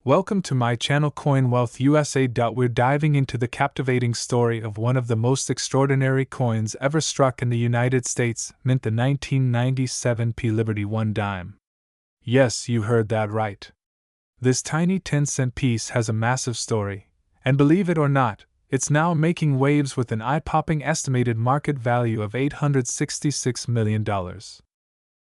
Welcome to my channel Coin Wealth USA. We're diving into the captivating story of one of the most extraordinary coins ever struck in the United States, mint the 1997 Liberty 1 dime. Yes, you heard that right. This tiny 10-cent piece has a massive story, and believe it or not, it's now making waves with an eye-popping estimated market value of $866 million.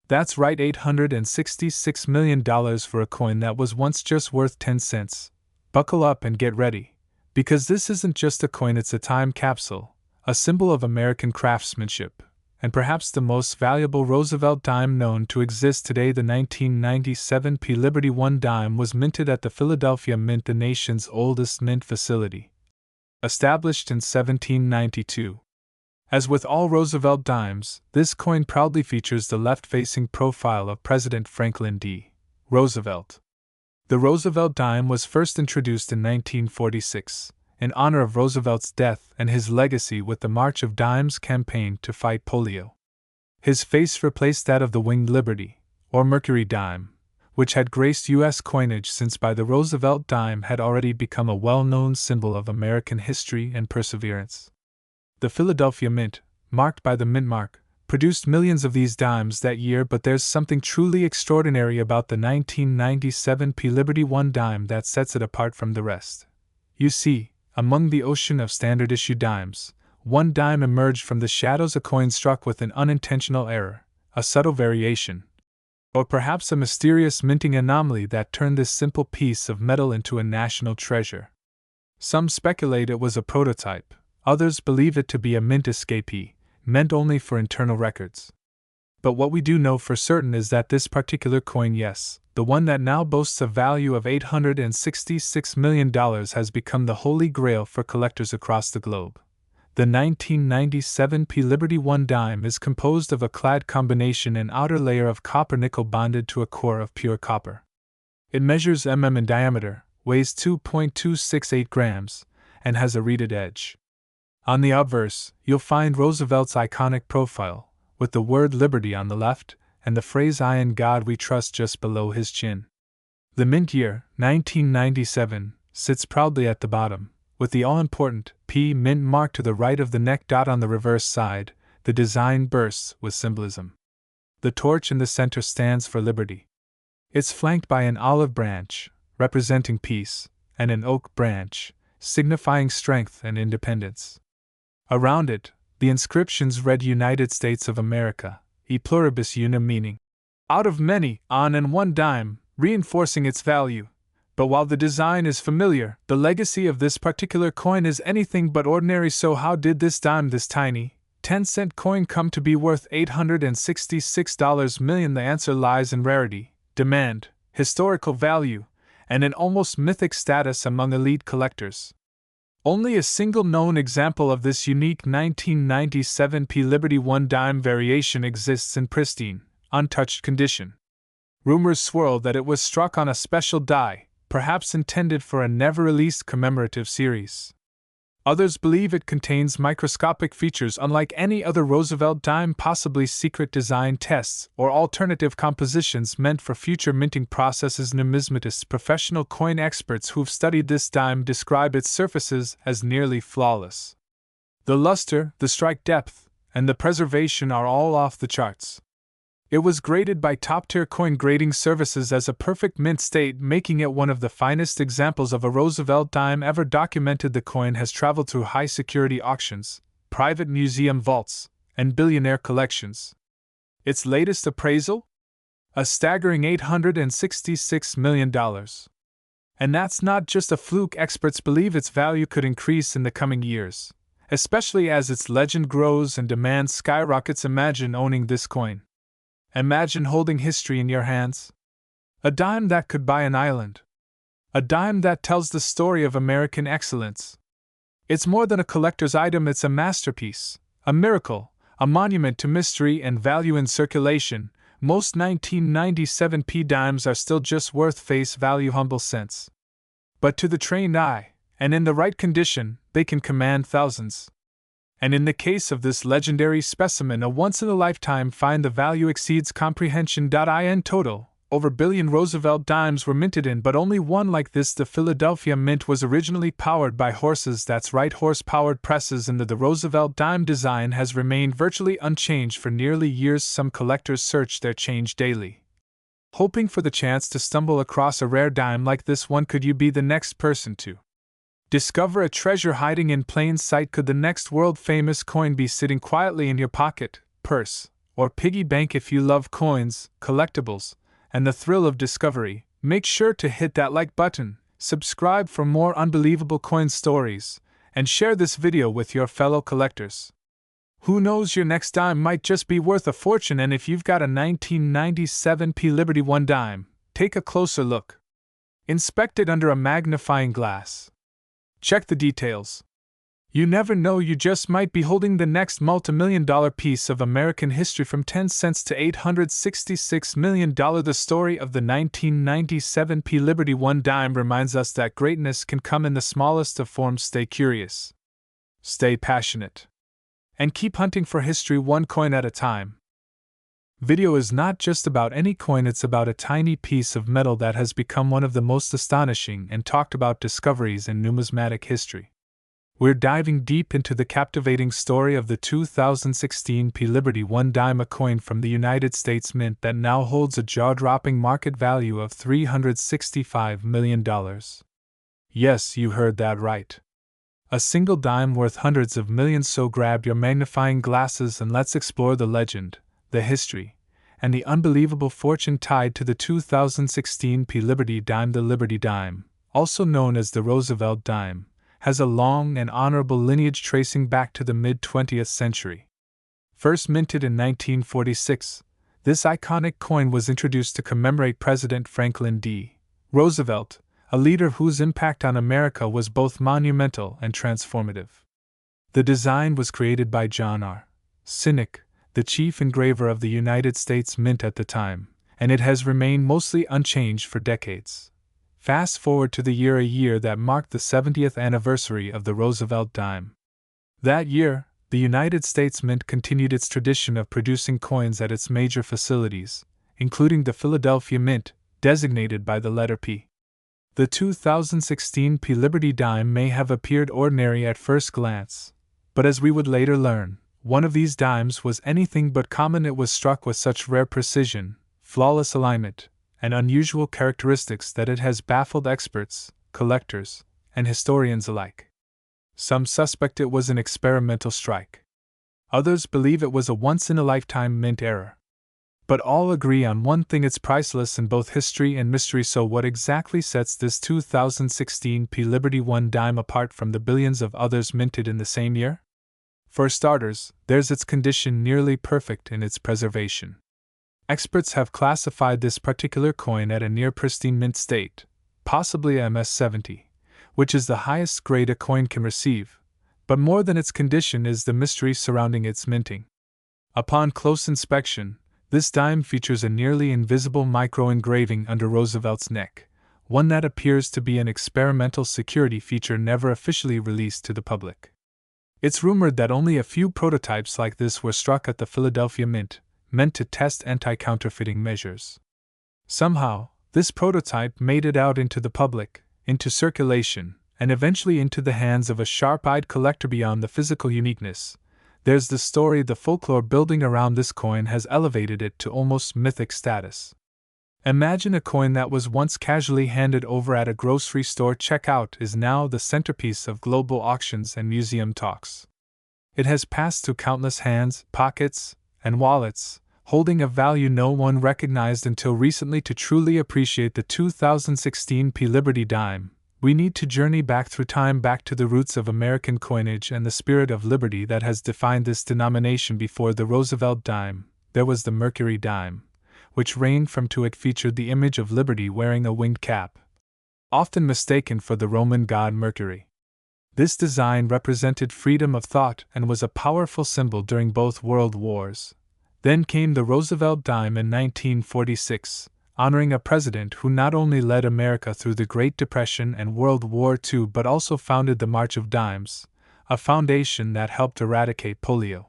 That's right, $866 million for a coin that was once just worth 10 cents. Buckle up and get ready, because this isn't just a coin, it's a time capsule, a symbol of American craftsmanship, and perhaps the most valuable Roosevelt dime known to exist today. The 1997 Liberty 1 dime was minted at the Philadelphia Mint, the nation's oldest mint facility. Established in 1792. As with all Roosevelt dimes, this coin proudly features the left-facing profile of President Franklin D. Roosevelt. The Roosevelt dime was first introduced in 1946, in honor of Roosevelt's death and his legacy with the March of Dimes campaign to fight polio. His face replaced that of the Winged Liberty, or Mercury dime, which had graced U.S. coinage since by the Roosevelt dime had already become a well-known symbol of American history and perseverance. The Philadelphia Mint, marked by the Mint Mark, produced millions of these dimes that year, but there's something truly extraordinary about the 1997 Liberty 1 dime that sets it apart from the rest. You see, among the ocean of standard issue dimes, one dime emerged from the shadows, a coin struck with an unintentional error, a subtle variation, or perhaps a mysterious minting anomaly that turned this simple piece of metal into a national treasure. Some speculate it was a prototype. Others believe it to be a mint escapee, meant only for internal records. But what we do know for certain is that this particular coin, yes, the one that now boasts a value of $866 million, has become the holy grail for collectors across the globe. The 1997 Liberty 1 dime is composed of a clad combination, an outer layer of copper nickel bonded to a core of pure copper. It measures mm in diameter, weighs 2.268 grams, and has a reeded edge. On the obverse, you'll find Roosevelt's iconic profile, with the word Liberty on the left and the phrase "I in God We Trust" just below his chin. The mint year, 1997, sits proudly at the bottom, with the all-important P mint mark to the right of the neck dot on the reverse side. The design bursts with symbolism. The torch in the center stands for liberty. It's flanked by an olive branch, representing peace, and an oak branch, signifying strength and independence. Around it, the inscriptions read United States of America, e pluribus unum, meaning out of many, on and one dime, reinforcing its value. But while the design is familiar, the legacy of this particular coin is anything but ordinary. So how did this dime, this tiny, 10-cent coin, come to be worth $866 million? The answer lies in rarity, demand, historical value, and an almost mythic status among elite collectors. Only a single known example of this unique 1997 Liberty 1 dime variation exists in pristine, untouched condition. Rumors swirl that it was struck on a special die, perhaps intended for a never-released commemorative series. Others believe it contains microscopic features unlike any other Roosevelt dime, possibly secret design tests or alternative compositions meant for future minting processes. Numismatists, professional coin experts who've studied this dime, describe its surfaces as nearly flawless. The luster, the strike depth, and the preservation are all off the charts. It was graded by top-tier coin grading services as a perfect mint state, making it one of the finest examples of a Roosevelt dime ever documented. The coin has traveled through high-security auctions, private museum vaults, and billionaire collections. Its latest appraisal? A staggering $866 million. And that's not just a fluke. Experts believe its value could increase in the coming years, especially as its legend grows and demand skyrockets. Imagine owning this coin. Imagine holding history in your hands. A dime that could buy an island. A dime that tells the story of American excellence. It's more than a collector's item, it's a masterpiece, a miracle, a monument to mystery and value in circulation. Most 1997 dimes are still just worth face value, humble cents. But to the trained eye, and in the right condition, they can command thousands. And in the case of this legendary specimen, a once-in-a-lifetime find, the value exceeds comprehension. In total, Over billion Roosevelt dimes were minted in, but only one like this. The Philadelphia Mint was originally powered by horses. That's right, horse-powered presses, and the Roosevelt dime design has remained virtually unchanged for nearly years. Some collectors search their change daily, hoping for the chance to stumble across a rare dime like this one. Could you be the next person to discover a treasure hiding in plain sight? Could the next world-famous coin be sitting quietly in your pocket, purse, or piggy bank? If you love coins, collectibles, and the thrill of discovery, make sure to hit that like button, subscribe for more unbelievable coin stories, and share this video with your fellow collectors. Who knows, your next dime might just be worth a fortune. And if you've got a 1997 P Liberty One dime, take a closer look. Inspect it under a magnifying glass. Check the details. You never know, you just might be holding the next multi-million-dollar piece of American history. From 10 cents to $866 million, the story of the 1997 P Liberty One dime reminds us that greatness can come in the smallest of forms. Stay curious, stay passionate, and keep hunting for history, one coin at a time. Video is not just about any coin, it's about a tiny piece of metal that has become one of the most astonishing and talked about discoveries in numismatic history. We're diving deep into the captivating story of the 2016 P Liberty One dime, a coin from the United States Mint that now holds a jaw-dropping market value of $365 million. Yes, you heard that right. A single dime worth hundreds of millions. So grab your magnifying glasses and let's explore the legend, the history, and the unbelievable fortune tied to the 2016 P Liberty dime. The Liberty dime, also known as the Roosevelt dime, has a long and honorable lineage tracing back to the mid-20th century. First minted in 1946, this iconic coin was introduced to commemorate President Franklin D. Roosevelt, a leader whose impact on America was both monumental and transformative. The design was created by John R. Sinek, the chief engraver of the United States Mint at the time, and it has remained mostly unchanged for decades. Fast forward to the year that marked the 70th anniversary of the Roosevelt dime. That year, the United States Mint continued its tradition of producing coins at its major facilities, including the Philadelphia Mint, designated by the letter P. The 2016 P Liberty dime may have appeared ordinary at first glance, but as we would later learn, one of these dimes was anything but common. It was struck with such rare precision, flawless alignment, and unusual characteristics that it has baffled experts, collectors, and historians alike. Some suspect it was an experimental strike. Others believe it was a once-in-a-lifetime mint error. But all agree on one thing: it's priceless in both history and mystery. So what exactly sets this 2016 P Liberty One dime apart from the billions of others minted in the same year? For starters, there's its condition, nearly perfect in its preservation. Experts have classified this particular coin at a near-pristine mint state, possibly a MS-70, which is the highest grade a coin can receive, but more than its condition is the mystery surrounding its minting. Upon close inspection, this dime features a nearly invisible micro-engraving under Roosevelt's neck, one that appears to be an experimental security feature never officially released to the public. It's rumored that only a few prototypes like this were struck at the Philadelphia Mint, meant to test anti-counterfeiting measures. Somehow, this prototype made it out into the public, into circulation, and eventually into the hands of a sharp-eyed collector. Beyond the physical uniqueness, there's the story. The folklore building around this coin has elevated it to almost mythic status. Imagine a coin that was once casually handed over at a grocery store checkout is now the centerpiece of global auctions and museum talks. It has passed through countless hands, pockets, and wallets, holding a value no one recognized until recently. To truly appreciate the 2016 P Liberty dime, we need to journey back through time, back to the roots of American coinage and the spirit of liberty that has defined this denomination. Before the Roosevelt dime, there was the Mercury dime, which reigned from to it featured the image of liberty wearing a winged cap, often mistaken for the Roman god Mercury. This design represented freedom of thought and was a powerful symbol during both World Wars. Then came the Roosevelt dime in 1946, honoring a president who not only led America through the Great Depression and World War II but also founded the March of Dimes, a foundation that helped eradicate polio.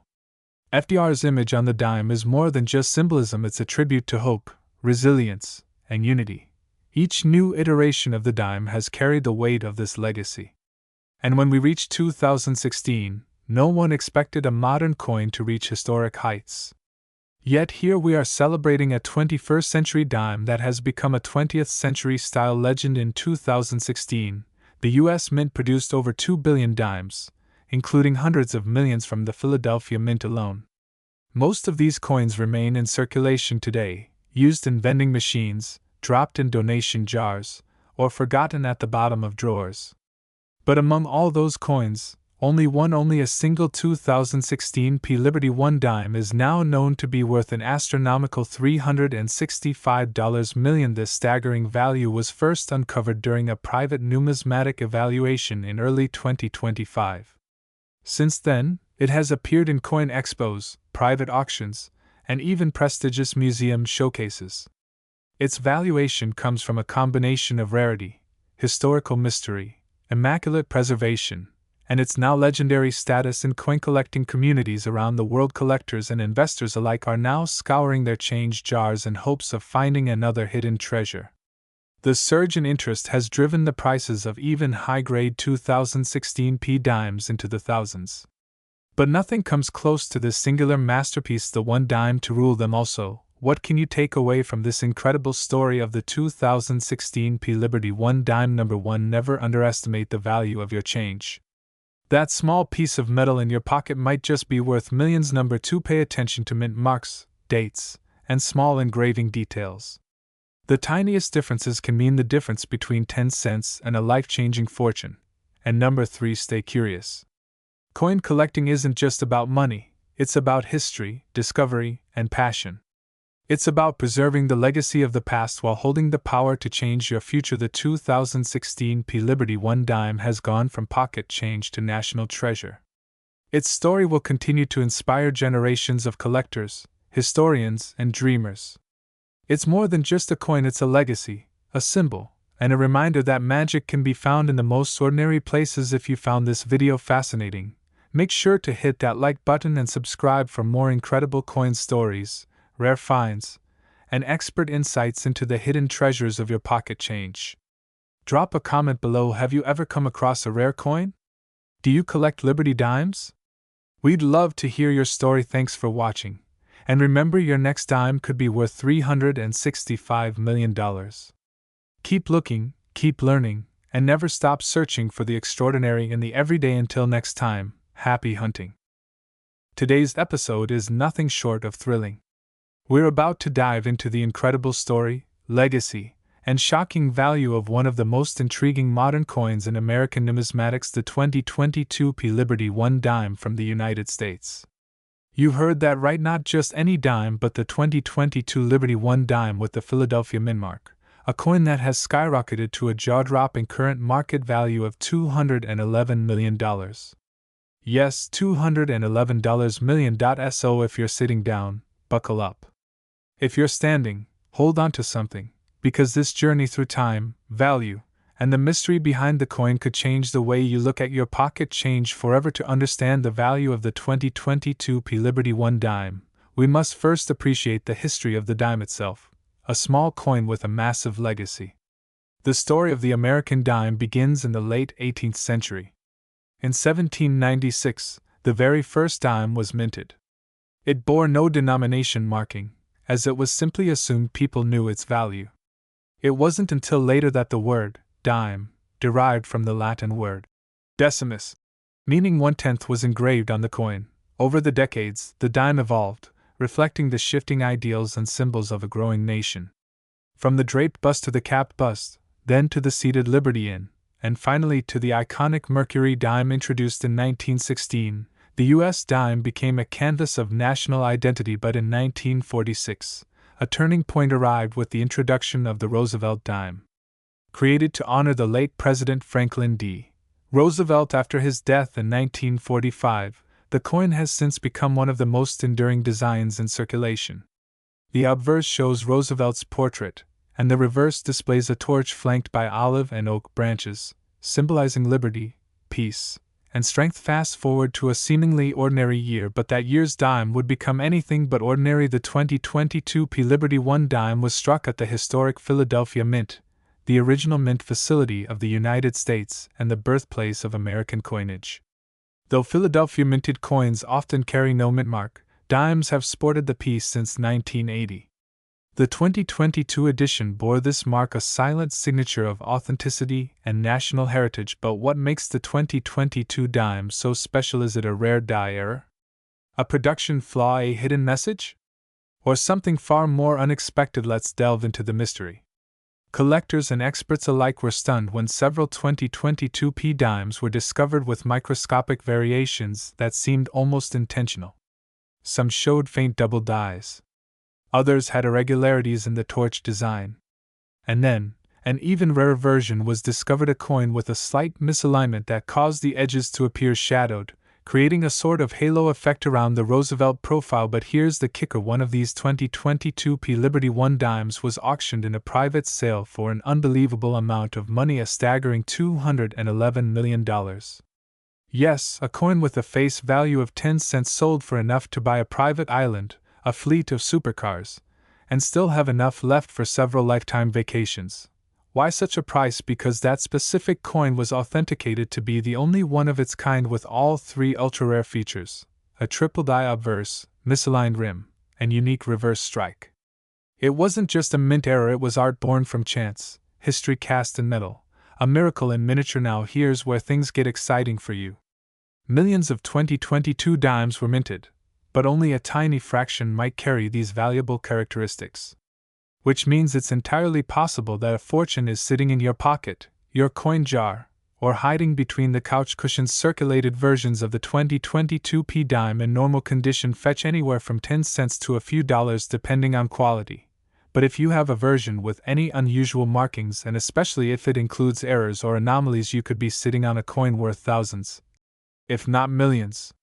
FDR's image on the dime is more than just symbolism, it's a tribute to hope, resilience, and unity. Each new iteration of the dime has carried the weight of this legacy. And when we reached 2016, no one expected a modern coin to reach historic heights. Yet here we are celebrating a 21st century dime that has become a 20th century style legend. In 2016, the U.S. Mint produced over 2 billion dimes, including hundreds of millions from the Philadelphia Mint alone. Most of these coins remain in circulation today, used in vending machines, dropped in donation jars, or forgotten at the bottom of drawers. But among all those coins, only a single 2016 Liberty One dime is now known to be worth an astronomical $365 million. This staggering value was first uncovered during a private numismatic evaluation in early 2025. Since then, it has appeared in coin expos, private auctions, and even prestigious museum showcases. Its valuation comes from a combination of rarity, historical mystery, immaculate preservation, and its now legendary status in coin collecting communities around the world. Collectors and investors alike are now scouring their change jars in hopes of finding another hidden treasure. The surge in interest has driven the prices of even high-grade 2016 dimes into the thousands. But nothing comes close to this singular masterpiece, the one dime to rule them all. So, what can you take away from this incredible story of the 2016 Liberty One dime? Number 1. Never underestimate the value of your change. That small piece of metal in your pocket might just be worth millions. Number 2. Pay attention to mint marks, dates, and small engraving details. The tiniest differences can mean the difference between 10 cents and a life-changing fortune. And number 3. Stay curious. Coin collecting isn't just about money, it's about history, discovery, and passion. It's about preserving the legacy of the past while holding the power to change your future. The 2016 Liberty One dime has gone from pocket change to national treasure. Its story will continue to inspire generations of collectors, historians, and dreamers. It's more than just a coin, it's a legacy, a symbol, and a reminder that magic can be found in the most ordinary places. If you found this video fascinating, make sure to hit that like button and subscribe for more incredible coin stories, rare finds, and expert insights into the hidden treasures of your pocket change. Drop a comment below. Have you ever come across a rare coin? Do you collect Liberty dimes? We'd love to hear your story. Thanks for watching, and remember, your next dime could be worth $365 million. Keep looking, keep learning, and never stop searching for the extraordinary in the everyday. Until next time, happy hunting. Today's episode is nothing short of thrilling. We're about to dive into the incredible story, legacy, and shocking value of one of the most intriguing modern coins in American numismatics, the 2022 Liberty One dime from the United States. You heard that right, not just any dime, but the 2022 Liberty One dime with the Philadelphia Mint mark, a coin that has skyrocketed to a jaw-dropping current market value of $211 million. Yes, $211 million. So if you're sitting down, buckle up. If you're standing, hold on to something, because this journey through time, value, and the mystery behind the coin could change the way you look at your pocket change forever. To understand the value of the 2022 Liberty One dime, we must first appreciate the history of the dime itself, a small coin with a massive legacy. The story of the American dime begins in the late 18th century. In 1796, the very first dime was minted. It bore no denomination marking, as it was simply assumed people knew its value. It wasn't until later that the word dime derived from the Latin word decimus, meaning 1/10, was engraved on the coin. Over the decades, the dime evolved, reflecting the shifting ideals and symbols of a growing nation. From the draped bust to the capped bust, then to the seated Liberty Inn, and finally to the iconic Mercury dime introduced in 1916, the U.S. dime became a canvas of national identity. But in 1946, a turning point arrived with the introduction of the Roosevelt dime. Created to honor the late President Franklin D. Roosevelt after his death in 1945, the coin has since become one of the most enduring designs in circulation. The obverse shows Roosevelt's portrait, and the reverse displays a torch flanked by olive and oak branches, symbolizing liberty, peace, and strength. Fast forward to a seemingly ordinary year, but that year's dime would become anything but ordinary. The 2022 P Liberty I dime was struck at the historic Philadelphia Mint, the original mint facility of the United States and the birthplace of American coinage. Though Philadelphia minted coins often carry no mint mark, dimes have sported the piece since 1980. The 2022 edition bore this mark, a silent signature of authenticity and national heritage. But what makes the 2022 dime so special? Is it a rare die error? A production flaw? A hidden message? Or something far more unexpected? Let's delve into the mystery. Collectors and experts alike were stunned when several 2022 P dimes were discovered with microscopic variations that seemed almost intentional. Some showed faint double dyes. Others had irregularities in the torch design. And then, an even rarer version was discovered, a coin with a slight misalignment that caused the edges to appear shadowed, creating a sort of halo effect around the Roosevelt profile. But here's the kicker: one of these 2022 P Liberty I dimes was auctioned in a private sale for an unbelievable amount of money, a staggering $211 million. Yes, a coin with a face value of 10 cents sold for enough to buy a private island, a fleet of supercars, and still have enough left for several lifetime vacations. Why such a price? Because that specific coin was authenticated to be the only one of its kind with all three ultra-rare features: a triple die obverse, misaligned rim, and unique reverse strike. It wasn't just a mint error, it was art born from chance, history cast in metal, a miracle in miniature. Now here's where things get exciting for you. Millions of 2022 dimes were minted, but only a tiny fraction might carry these valuable characteristics. Which means it's entirely possible that a fortune is sitting in your pocket, your coin jar, or hiding between the couch cushions. Circulated versions of the 2022 P dime in normal condition fetch anywhere from 10 cents to a few dollars depending on quality. But if you have a version with any unusual markings, and especially if it includes errors or anomalies, you could be sitting on a coin worth thousands, if not millions.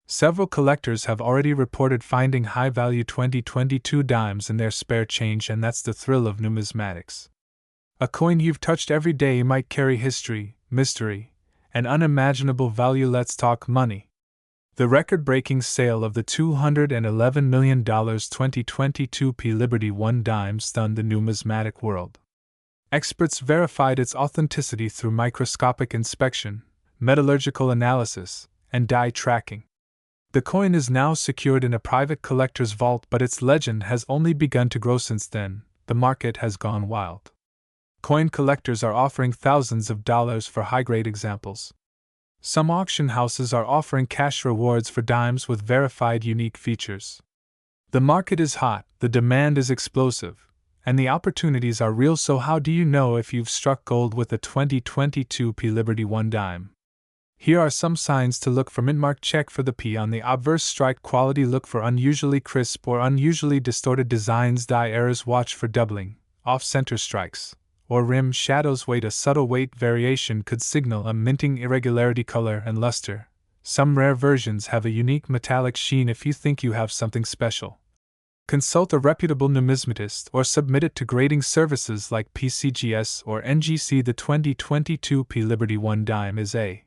Several collectors have already reported finding high-value 2022 dimes in their spare change, and that's the thrill of numismatics. A coin you've touched every day might carry history, mystery, and unimaginable value. Let's talk money. The record-breaking sale of the $211 million 2022 P Liberty I dime stunned the numismatic world. Experts verified its authenticity through microscopic inspection, metallurgical analysis, and die tracking. The coin is now secured in a private collector's vault, but its legend has only begun to grow since then. The market has gone wild. Coin collectors are offering thousands of dollars for high-grade examples. Some auction houses are offering cash rewards for dimes with verified unique features. The market is hot, the demand is explosive, and the opportunities are real. So how do you know if you've struck gold with the 2022 P Liberty I dime? Here are some signs to look for: mint mark, check for the P on the obverse strike. Quality, look for unusually crisp or unusually distorted designs. Die errors, watch for doubling, off-center strikes, or rim shadows. Weight, a subtle weight variation could signal a minting irregularity. Color and luster, some rare versions have a unique metallic sheen. If you think you have something special, consult a reputable numismatist or submit it to grading services like PCGS or NGC. The 2022 P Liberty I dime is a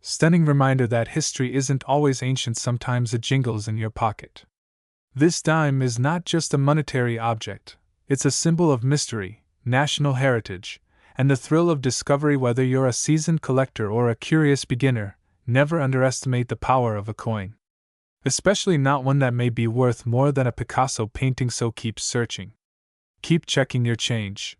stunning reminder that history isn't always ancient, sometimes it jingles in your pocket. This dime is not just a monetary object, it's a symbol of mystery, national heritage, and the thrill of discovery. Whether you're a seasoned collector or a curious beginner, never underestimate the power of a coin. Especially not one that may be worth more than a Picasso painting. So keep searching. Keep checking your change.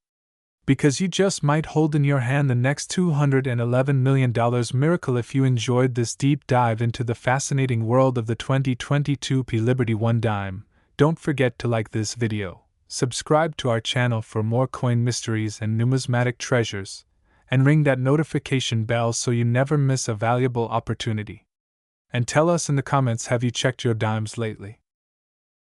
Because you just might hold in your hand the next $211 million miracle. If you enjoyed this deep dive into the fascinating world of the 2022 P Liberty I dime, don't forget to like this video, subscribe to our channel for more coin mysteries and numismatic treasures, and ring that notification bell so you never miss a valuable opportunity. And tell us in the comments, have you checked your dimes lately?